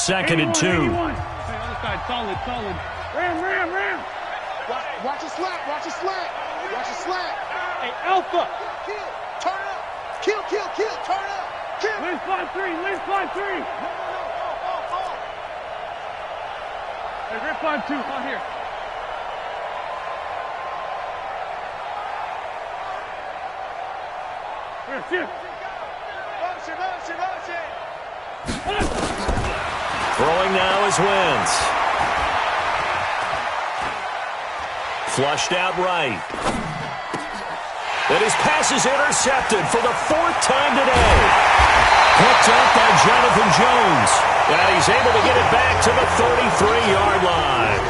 2nd and 2. Hey, other side, solid. Ram. Watch a slant. Hey, Alpha. Kill. Turn up. Kill. Turn up. Kill. Lynch 5-3. No. Hey, Rip 5-2. On here. Here, shift. Motion. Throwing now is Wentz. Flushed out right. And his pass is intercepted for the 4th time today. Picked up by Jonathan Jones. And he's able to get it back to the 33-yard line.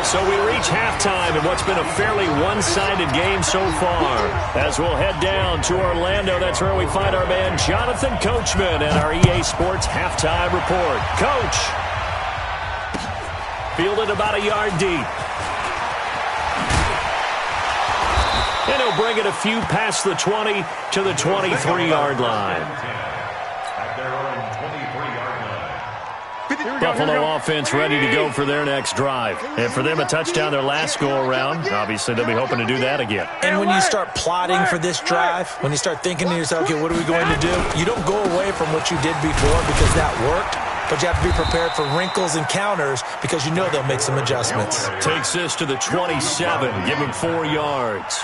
So we reach halftime in what's been a fairly one-sided game so far. As we'll head down to Orlando, that's where we find our man Jonathan Coachman and our EA Sports halftime report. Coach, fielded about a yard deep. And he'll bring it a few past the 20 to the 23-yard line. Buffalo offense ready to go for their next drive. And for them, a touchdown their last go-around. Obviously, they'll be hoping to do that again. And when you start plotting for this drive, when you start thinking to yourself, okay, what are we going to do? You don't go away from what you did before because that worked. But you have to be prepared for wrinkles and counters because you know they'll make some adjustments. Takes this to the 27. Give him 4 yards.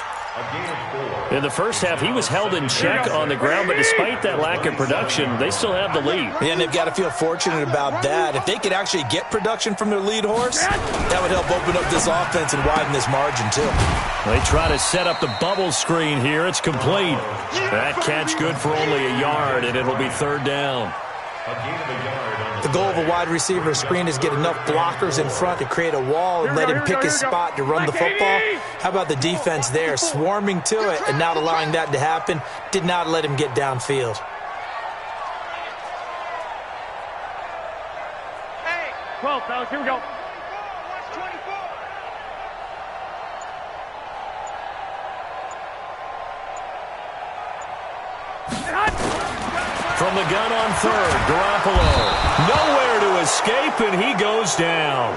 In the first half, he was held in check on the ground, but despite that lack of production, they still have the lead. And they've got to feel fortunate about that. If they could actually get production from their lead horse, that would help open up this offense and widen this margin, too. They try to set up the bubble screen here. It's complete. That catch good for only a yard, and it'll be 3rd down. The goal of a wide receiver screen is get enough blockers in front to create a wall and let him pick his spot to run the football. How about the defense there, swarming to it and not allowing that to happen? Did not let him get downfield. Hey, 12, fellas, here we go. From the gun on 3rd, Garoppolo. Nowhere to escape, and he goes down.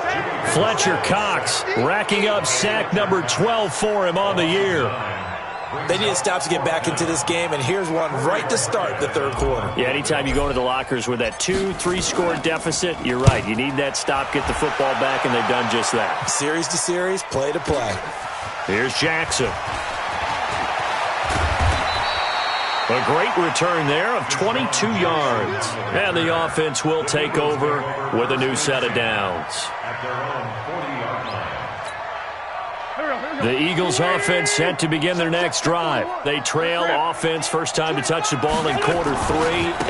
Fletcher Cox racking up sack number 12 for him on the year. They need a stop to get back into this game, and here's one right to start the 3rd quarter. Yeah, anytime you go into the lockers with that 2-3 score deficit, you're right. You need that stop, get the football back, and they've done just that. Series to series, play to play. Here's Jackson. A great return there of 22 yards. And the offense will take over with a new set of downs. The Eagles offense set to begin their next drive. They trail offense, first time to touch the ball in quarter 3,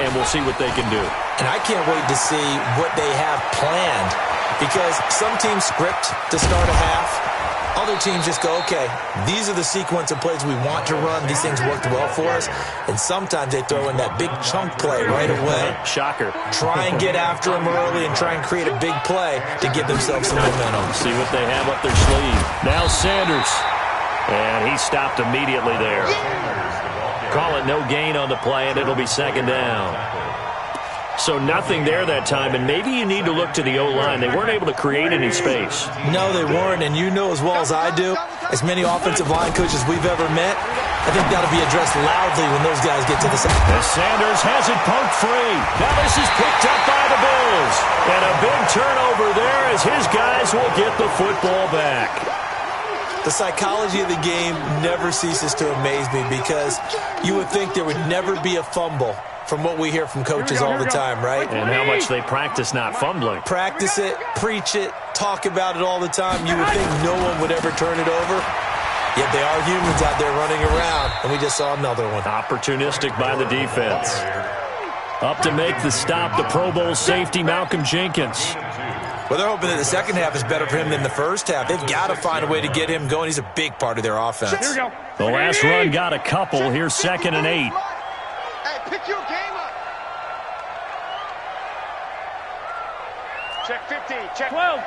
and we'll see what they can do. And I can't wait to see what they have planned, because some teams script to start a half. Other teams just go, okay, these are the sequence of plays we want to run. These things worked well for us. And sometimes they throw in that big chunk play right away. Shocker. Try and get after them early and try and create a big play to give themselves some momentum. See what they have up their sleeve. Now Sanders. And he stopped immediately there. Call it no gain on the play, and it'll be 2nd down. So nothing there that time, and maybe you need to look to the O-line. They weren't able to create any space. No, they weren't, and you know as well as I do, as many offensive line coaches we've ever met, I think that'll be addressed loudly when those guys get to the side. As Sanders has it poked free. Now this is picked up by the Bills. And a big turnover there as his guys will get the football back. The psychology of the game never ceases to amaze me, because you would think there would never be a fumble from what we hear from coaches all the time, right? And how much they practice not fumbling. Practice it, preach it, talk about it all the time. You would think no one would ever turn it over. Yet they are humans out there running around, and we just saw another one. Opportunistic by the defense. Up to make the stop, the Pro Bowl safety, Malcolm Jenkins. Well, they're hoping that the second half is better for him than the first half. They've got to find a way to get him going. He's a big part of their offense. Here we go. The last run got a couple. Here's 2nd and 8. Hey, pick your game up. Check 15. Check 12.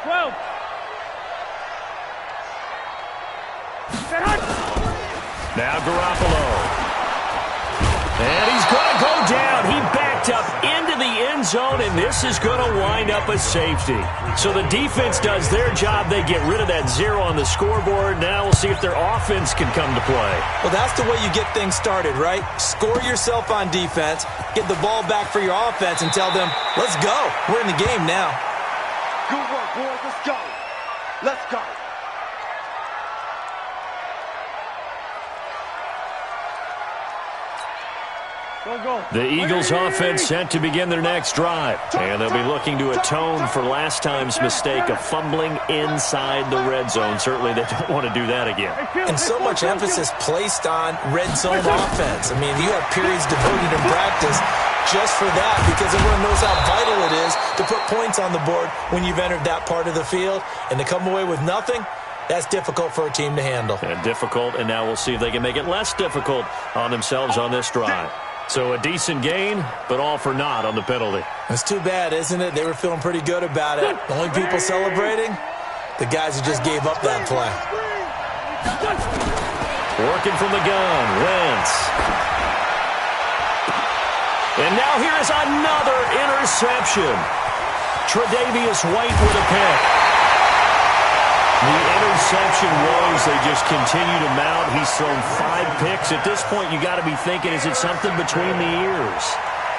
Now Garoppolo. And he's going to go down. He backed up into the end end zone, and this is going to wind up a safety. So the defense does their job. They get rid of that 0 on the scoreboard. Now we'll see if their offense can come to play. Well, that's the way you get things started, right? Score yourself on defense, get the ball back for your offense, and tell them, let's go. We're in the game now. Good work, boys. Let's go. Let's go. The Eagles offense set to begin their next drive. And they'll be looking to atone for last time's mistake of fumbling inside the red zone. Certainly they don't want to do that again. And so much emphasis placed on red zone offense. I mean, you have periods devoted in practice just for that because everyone knows how vital it is to put points on the board when you've entered that part of the field. And to come away with nothing, that's difficult for a team to handle. And difficult, and now we'll see if they can make it less difficult on themselves on this drive. So a decent gain, but all for naught on the penalty. It's too bad, isn't it? They were feeling pretty good about it. The only people celebrating, the guys who just gave up that play. Working from the gun, Wentz. And now here is another interception. Tre'Davious White with a pick. The interception woes, they just continue to mount. He's thrown 5 picks. At this point, you got to be thinking, is it something between the ears?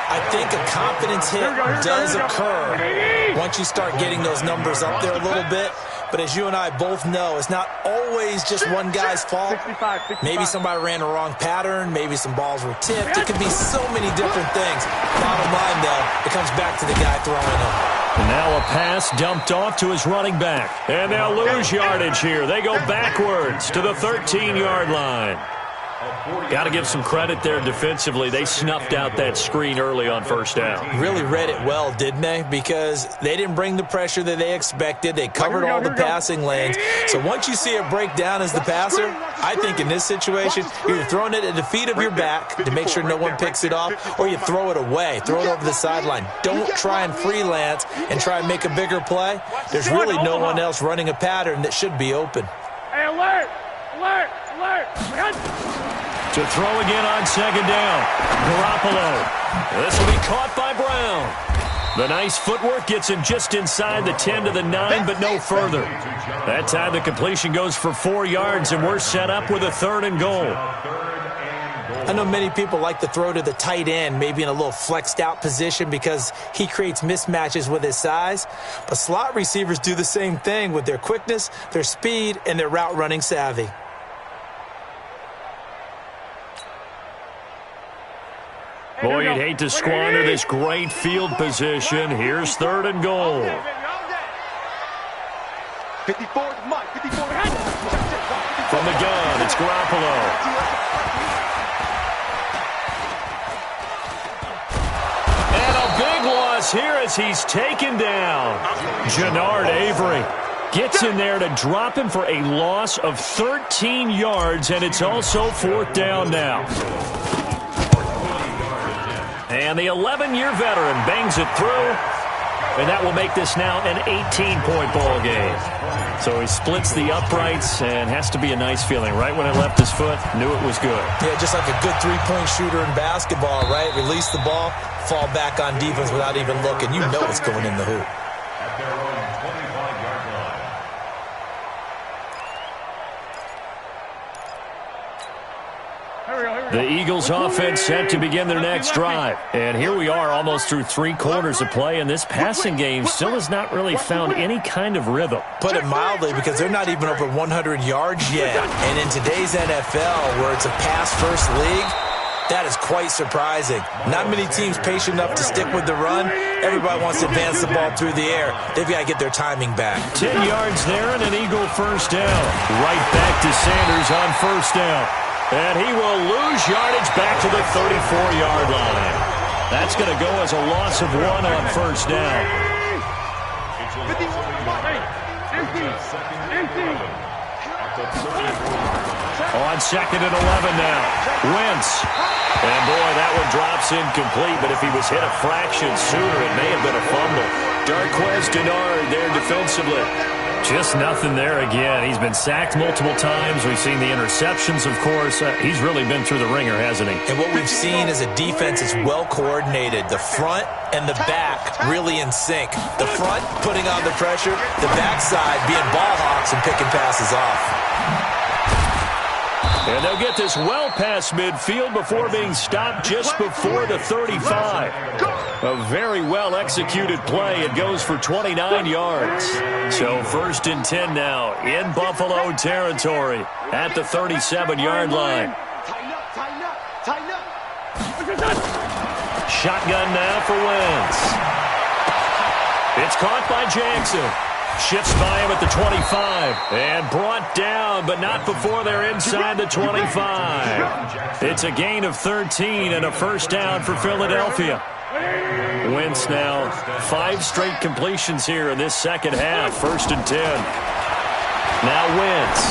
I think a confidence hit does occur once you start getting those numbers up there a little bit. But as you and I both know, it's not always just one guy's fault. Maybe somebody ran a wrong pattern. Maybe some balls were tipped. It could be so many different things. Bottom line, though, it comes back to the guy throwing them. And now a pass dumped off to his running back. And they'll lose yardage here. They go backwards to the 13-yard line. Got to give some credit there defensively. They snuffed out that screen early on first down. Really read it well, didn't they? Because they didn't bring the pressure that they expected. They covered all the passing lanes. So once you see it break down as the passer, I think in this situation, you're either throwing it at the feet of your back to make sure no one picks it off, or you throw it away, throw it over the sideline. Don't try and freelance and try and make a bigger play. There's really no one else running a pattern that should be open. Hey, alert! Alert! Alert! To throw again on second down. Garoppolo. This will be caught by Brown. The nice footwork gets him just inside the 10 to the 9, but no further. That time the completion goes for 4 yards, and we're set up with a 3rd and goal. I know many people like to throw to the tight end, maybe in a little flexed out position because he creates mismatches with his size. But slot receivers do the same thing with their quickness, their speed, and their route running savvy. Boy, you'd hate to squander this great field position. Here's 3rd and goal. 54 to Mike. 54 to Mike. From the gun, it's Garoppolo. And a big loss here as he's taken down. Jannard Avery gets in there to drop him for a loss of 13 yards, and it's also 4th down now. And the 11-year veteran bangs it through, and that will make this now an 18-point ball game. So he splits the uprights, and has to be a nice feeling. Right when it left his foot, knew it was good. Yeah, just like a good three-point shooter in basketball, right? Release the ball, fall back on defense without even looking. You know it's going in the hoop. The Eagles offense set to begin their next drive. And here we are almost through 3 quarters of play, and this passing game still has not really found any kind of rhythm. Put it mildly, because they're not even over 100 yards yet. And in today's NFL, where it's a pass-first league, that is quite surprising. Not many teams patient enough to stick with the run. Everybody wants to advance the ball through the air. They've got to get their timing back. 10 yards there and an Eagle first down. Right back to Sanders on first down. And he will lose yardage back to the 34-yard line. That's going to go as a loss of 1 on first down. On 2nd and 11 now. Wentz. And boy, that one drops incomplete, but if he was hit a fraction sooner, it may have been a fumble. Darquez Dennard there defensively. Just nothing there again. He's been sacked multiple times. We've seen the interceptions, of course. He's really been through the ringer, hasn't he? And what we've seen is a defense that's well coordinated. The front and the back really in sync. The front putting on the pressure, the backside being ball hawks and picking passes off. And they'll get this well past midfield before being stopped just before the 35. A very well-executed play. It goes for 29 yards. So 1st and 10 now in Buffalo territory at the 37-yard line. Tighten up, tighten up, tighten up. Shotgun now for Wentz. It's caught by Jackson. Shifts by him at the 25 and brought down, but not before they're inside the 25. It's a gain of 13 and a first down for Philadelphia. Wentz now 5 straight completions here in this second half. 1st and 10. Now Wentz.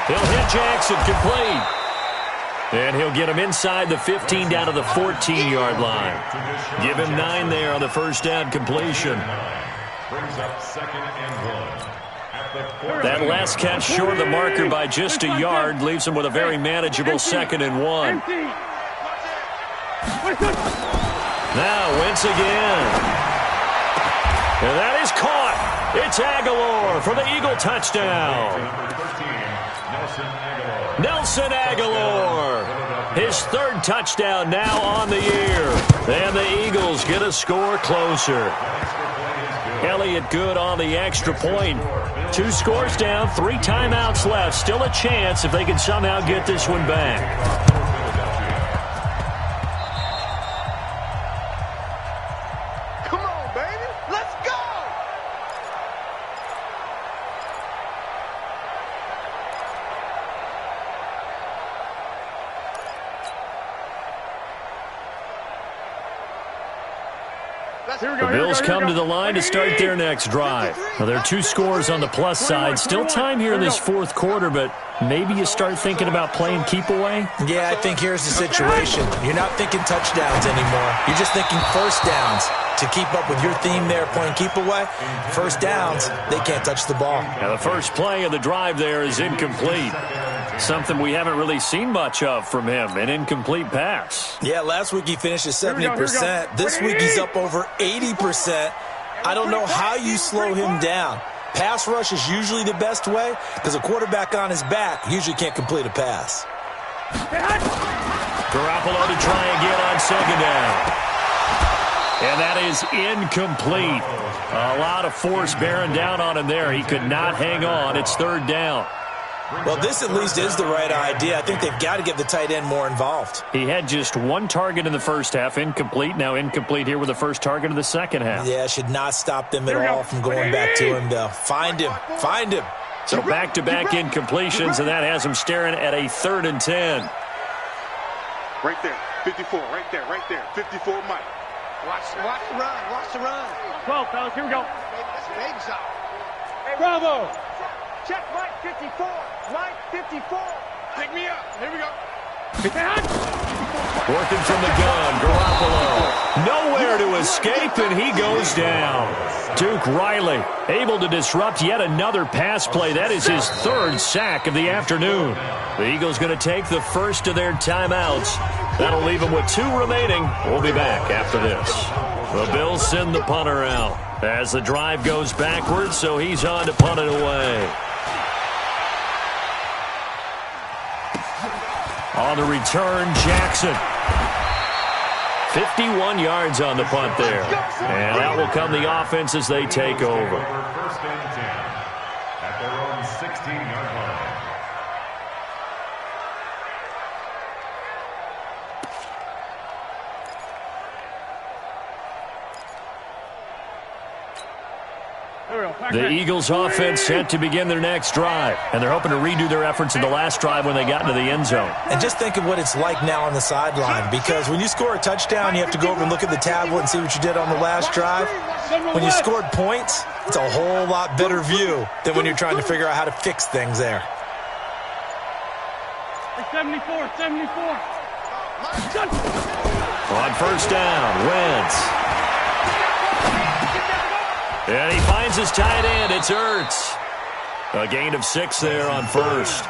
He'll hit Jackson complete. And he'll get him inside the 15 down to the 14-yard line. Give him 9 there on the first down completion. Brings up 2nd and 1. That last catch short of the marker by just a yard leaves him with a very manageable 2nd and 1. Now Wentz again. And that is caught. It's Aguilar for the Eagle touchdown. Nelson Aguilar. His 3rd touchdown now on the year. And the Eagles get a score closer. Elliott good on the extra point. 2 scores down, 3 timeouts left. Still a chance if they can somehow get this one back. Come on, baby. Let's go. The Bills come to the line to start their next drive. Now, there are 2 scores on the plus side. Still time here in this 4th quarter, but maybe you start thinking about playing keep away? Yeah, I think here's the situation. You're not thinking touchdowns anymore. You're just thinking first downs. To keep up with your theme there, playing keep away, first downs, they can't touch the ball. Now, the first play of the drive there is incomplete. Something we haven't really seen much of from him, an incomplete pass. Yeah, last week he finished at 70%. This week he's up over 80%. I don't know how you slow him down. Pass rush is usually the best way because a quarterback on his back usually can't complete a pass. Garoppolo to try again on 2nd down. And that is incomplete. A lot of force bearing down on him there. He could not hang on. It's 3rd down. Well, this at least is the right idea. I think they've got to get the tight end more involved. He had just 1 target in the first half, incomplete. Now incomplete here with the first target of the second half. Yeah, should not stop them at all from going back to him, though. Find him. Find him. So back-to-back incompletions, and that has him staring at a 3rd and 10. Right there. 54. Right there. 54 Mike. Watch the run. Watch the run. 12, fellas. Here we go. That's baby shot. Bravo. Check Mike 54. Mike 54. Pick me up. Here we go. Working from the gun, Garoppolo. Nowhere to escape, and he goes down. Duke Riley able to disrupt yet another pass play. That is his 3rd sack of the afternoon. The Eagles going to take the first of their timeouts. That'll leave them with 2 remaining. We'll be back after this. The Bills send the punter out as the drive goes backwards, so he's on to punt it away. On the return, Jackson. 51 yards on the punt there. And out will come the offense as they take over. 1st and 10 at their own 16-yard line. The Eagles offense set to begin their next drive, and they're hoping to redo their efforts in the last drive when they got into the end zone. And just think of what it's like now on the sideline, because when you score a touchdown, you have to go over and look at the tablet and see what you did on the last drive. When you scored points, it's a whole lot better view than when you're trying to figure out how to fix things there. 74. On first down, Wentz. And he finds finds his tight end. It's Ertz. A gain of 6 there on first.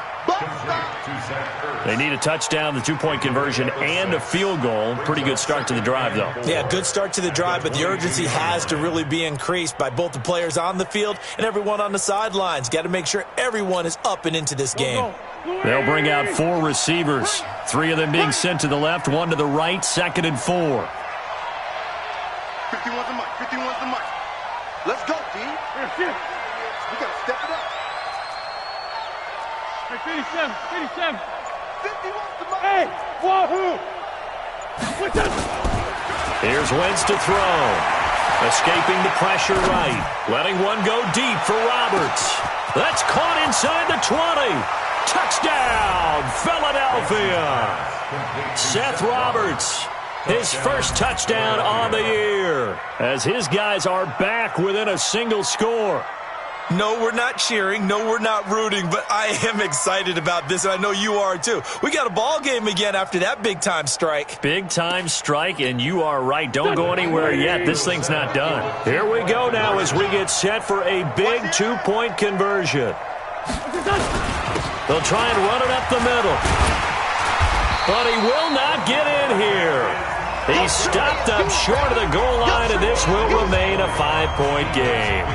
They need a touchdown, the 2-point conversion, and a field goal. Pretty good start to the drive, though. Yeah, good start to the drive, but the urgency has to really be increased by both the players on the field and everyone on the sidelines. Got to make sure everyone is up and into this game. They'll bring out 4 receivers, 3 of them being sent to the left, 1 to the right, 2nd and 4. 51's the mic. 51's the mic. Let's go, D. We got to step it up. Hey, 57, 57. 51's the mic. Hey, wahoo! Here's Wentz to throw. Escaping the pressure right. Letting one go deep for Roberts. That's caught inside the 20. Touchdown, Philadelphia. Seth Roberts, his first touchdown on the year, as his guys are back within a single score. No, we're not cheering. No, we're not rooting, but I am excited about this, and I know you are too. We got a ball game again after that big-time strike. Big-time strike, and you are right. Don't go anywhere yet. This thing's not done. Here we go now as we get set for a big 2-point conversion. They'll try and run it up the middle. But he will not get in here. He's stopped up short of the goal line, and this will remain a 5-point game.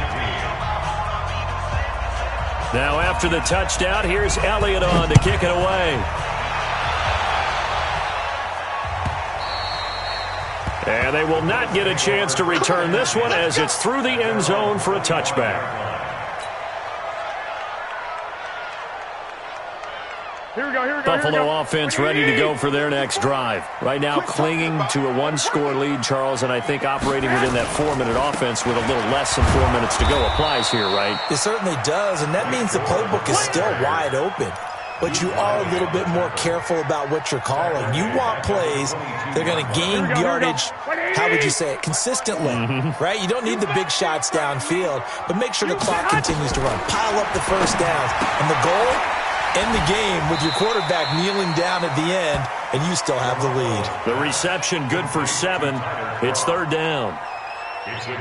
Now after the touchdown, here's Elliott on to kick it away. And they will not get a chance to return this one as it's through the end zone for a touchback. Here we go, here we go. Buffalo offense ready to go for their next drive. Right now clinging to a 1-score lead, Charles, and I think operating within that 4-minute offense with a little less than 4 minutes to go applies here, right? It certainly does, and that means the playbook is still wide open. But you are a little bit more careful about what you're calling. You want plays that are going to gain yardage, how would you say it, consistently, right? You don't need the big shots downfield, but make sure the clock continues to run. Pile up the first downs, and the goal, end the game with your quarterback kneeling down at the end, and you still have the lead. The reception good for 7. It's 3rd down.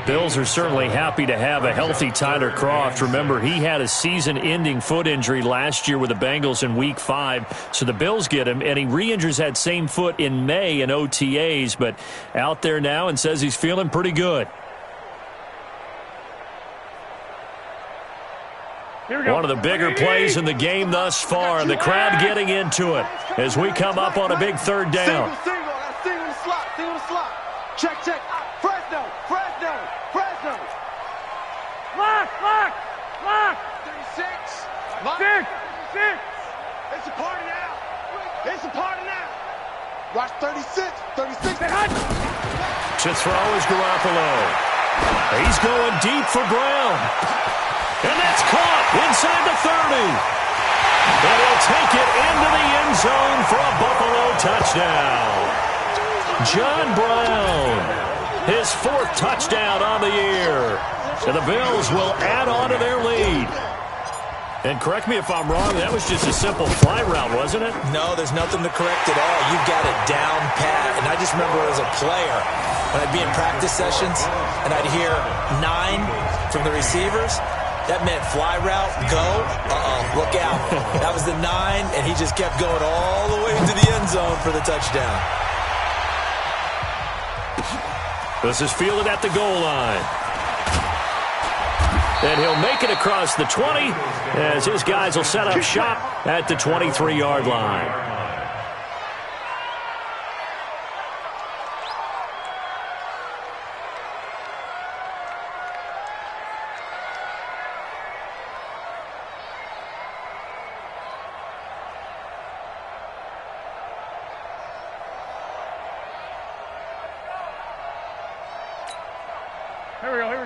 Bills are certainly happy to have a healthy Tyler Kroft. Remember, he had a season-ending foot injury last year with the Bengals in Week 5, so the Bills get him, and he re-injures that same foot in May in OTAs, but out there now and says he's feeling pretty good. One of the bigger plays in the game thus far, and the crowd getting into it as we come up on a big 3rd down. Single the slot, single the slot. Check. Fresno. Lock. 36. Six. It's a party now. Watch 36. 36. To throw is Garoppolo. He's going deep for Brown. And that's caught inside the 30. And he'll take it into the end zone for a Buffalo touchdown. John Brown, his 4th touchdown on the year. And the Bills will add on to their lead. And correct me if I'm wrong, that was just a simple fly route, wasn't it? No, there's nothing to correct at all. You've got it down pat. And I just remember as a player, when I'd be in practice sessions, and I'd hear 9 from the receivers, that meant fly route, go, look out. That was the 9, and he just kept going all the way to the end zone for the touchdown. This is fielded at the goal line. And he'll make it across the 20 as his guys will set up shop at the 23-yard line.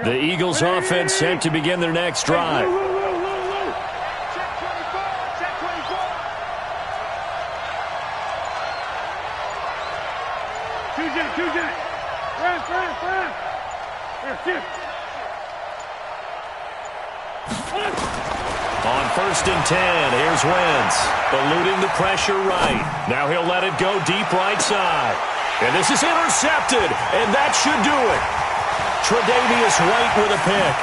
The Eagles offense set to begin their next drive. On 1st and 10, here's Wentz, eluding the pressure right. Now he'll let it go deep right side. And this is intercepted, and that should do it. Tre'Davious White with a pick.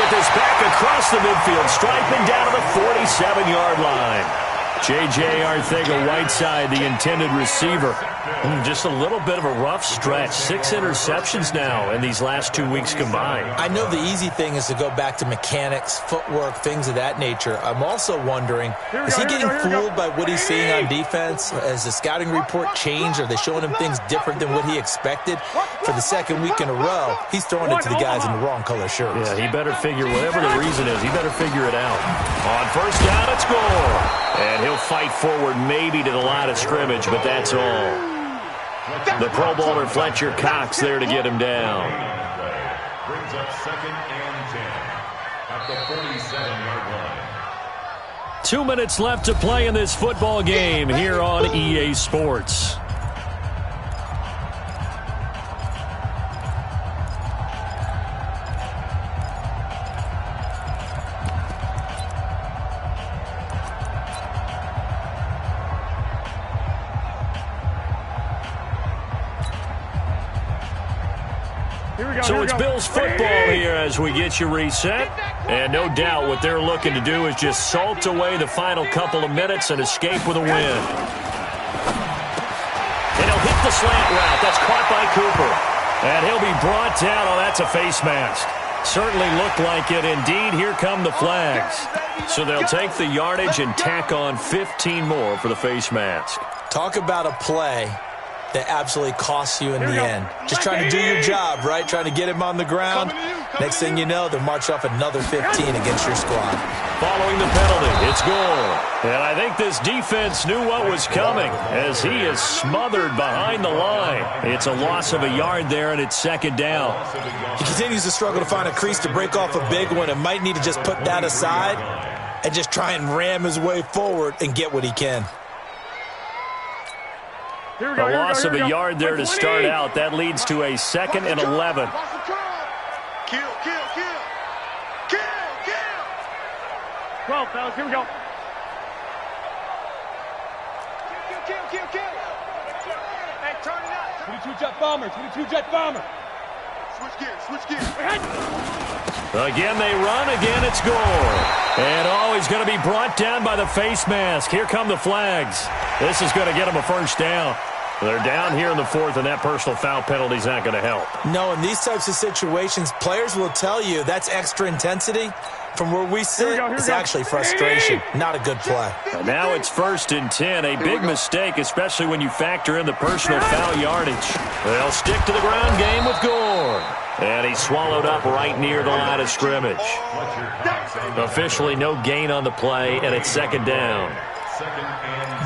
with this back across the midfield stripe and down to the 47-yard line. J.J. Arcega-Whiteside, the intended receiver. Just a little bit of a rough stretch. 6 interceptions now in these last 2 weeks combined. I know the easy thing is to go back to mechanics, footwork, things of that nature. I'm also wondering, is he getting fooled by what he's seeing on defense? Has the scouting report changed? Are they showing him things different than what he expected? For the second week in a row, he's throwing it to the guys in the wrong color shirts. Yeah, he better figure, whatever the reason is, he better figure it out. On first down, it's Gore. And he'll fight forward maybe to the line of scrimmage, but that's all. The Pro Bowler Fletcher Cox there to get him down. Brings up 2nd and 10 at the 47-yard line. 2 minutes left to play in this football game here on EA Sports. So it's Bills football here as we get you reset. And no doubt what they're looking to do is just salt away the final couple of minutes and escape with a win. And he'll hit the slant route. That's caught by Cooper. And he'll be brought down. Oh, that's a face mask. Certainly looked like it. Indeed, here come the flags. So they'll take the yardage and tack on 15 more for the face mask. Talk about a play that absolutely costs you in the end. Just trying to do your job, right? Trying to get him on the ground. Next thing you know, they'll march off another 15 against your squad. Following the penalty, it's Gore. And I think this defense knew what was coming as he is smothered behind the line. It's a loss of a yard there, and it's 2nd down. He continues to struggle to find a crease to break off a big one and might need to just put that aside and just try and ram his way forward and get what he can. A loss of a yard there to start out. That leads to a 2nd and 11. Kill, kill, kill. Kill, kill. 12, fellas, here we go. Kill, kill, kill. Hey, turn it up. 22 jet bomber, 22 jet bomber. Switch gears, switch gears. Again they run, again it's Gore. And he's going to be brought down by the face mask. Here come the flags. This is going to get him a first down. They're down here in the 4th, and that personal foul penalty is not going to help. No, in these types of situations, players will tell you that's extra intensity. From where we sit, it's actually frustration. Not a good play. And now it's 1st and 10. A big mistake, especially when you factor in the personal foul yardage. They'll stick to the ground game with Gore. And he's swallowed up right near the line of scrimmage. Officially no gain on the play, and it's 2nd down.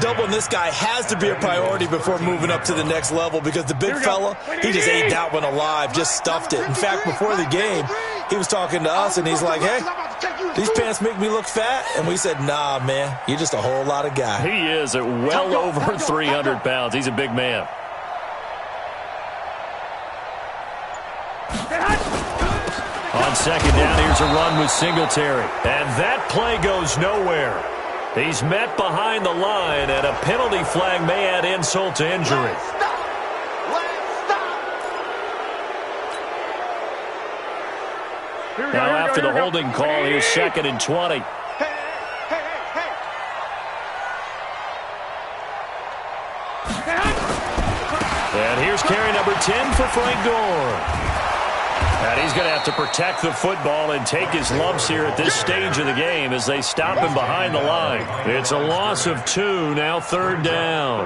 Doubling this guy has to be a priority before moving up to the next level because the big fella, he just ate that one alive, just stuffed it. In fact, before the game, he was talking to us, and he's like, hey, these pants make me look fat? And we said, nah, man, you're just a whole lot of guy. He is at well over 300 pounds. He's a big man. On 2nd down, here's a run with Singletary. And that play goes nowhere. He's met behind the line, and a penalty flag may add insult to injury. Now after the holding call, here's 2nd and 20. And here's carry number 10 for Frank Gore. And he's going to have to protect the football and take his lumps here at this stage of the game as they stop him behind the line. It's a loss of 2, now 3rd down.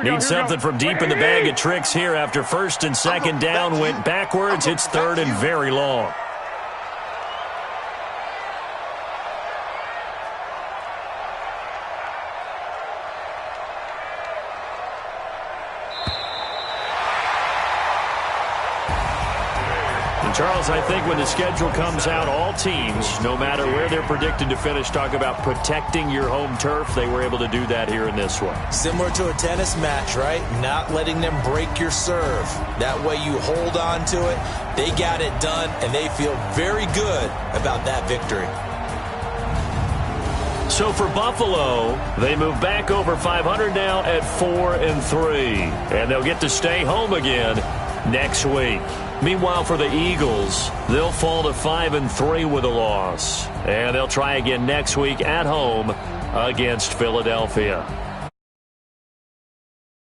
Need something from deep in the bag of tricks here after 1st and 2nd down went backwards. It's 3rd and very long. Charles, I think when the schedule comes out, all teams, no matter where they're predicted to finish, talk about protecting your home turf. They were able to do that here in this one. Similar to a tennis match, right? Not letting them break your serve. That way you hold on to it. They got it done, and they feel very good about that victory. So for Buffalo, they move back over 500 now at 4-3. And they'll get to stay home again next week. Meanwhile, for the Eagles, they'll fall to 5-3 with a loss. And they'll try again next week at home against Philadelphia.